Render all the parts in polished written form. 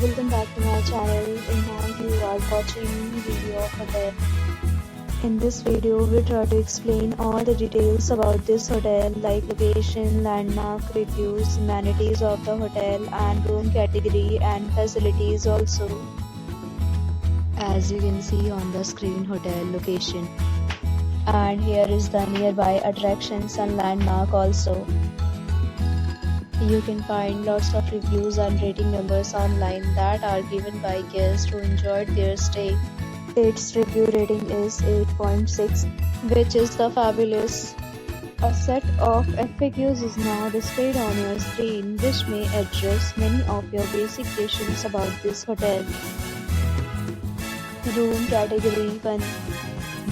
welcome back to my channel, and now you are watching video of hotel. In this video, we try to explain all the details about this hotel like location, landmark, reviews, amenities of the hotel and room category and facilities also. As you can see on the screen, hotel location. And here is the nearby attractions and landmark also. You can find lots of reviews and rating numbers online that are given by guests who enjoyed their stay. Its review rating is 8.6, which is the fabulous. A set of FAQs is now displayed on your screen, which may address many of your basic questions about this hotel. Room category 1.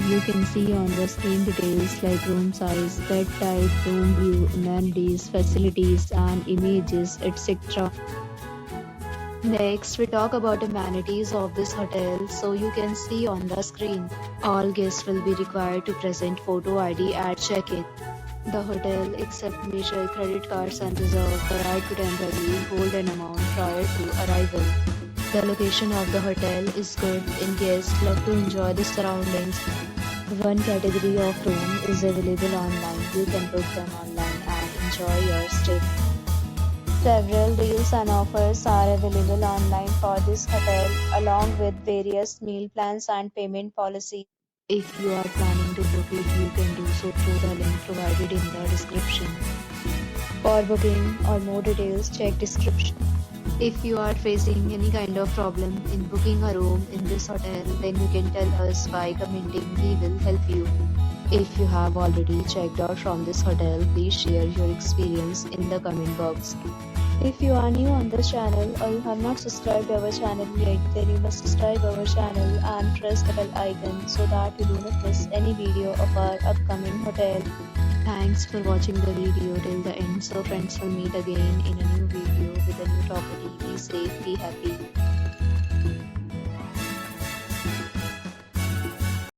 You can see on the screen details like room size, bed type, room view, amenities, facilities and images, etc. Next, we talk about amenities of this hotel, so you can see on the screen. All guests will be required to present photo ID at check-in. The hotel accepts major credit cards and reserves the right to temporarily hold an amount prior to arrival. The location of the hotel is good and guests love to enjoy the surroundings. One category of room is available online. You can book them online and enjoy your stay. Several deals and offers are available online for this hotel, along with various meal plans and payment policy. If you are planning to book it, you can do so through the link provided in the description. For booking or more details, check description. If you are facing any kind of problem in booking a room in this hotel, then you can tell us by commenting. We will help you. If you have already checked out from this hotel, please share your experience in the comment box. If you are new on this channel or you have not subscribed our channel yet, then you must subscribe our channel and press the bell icon so that you do not miss any video of our upcoming hotel. Thanks for watching the video till the end. So friends, will meet again in a new video with a new property. Be safe, be happy.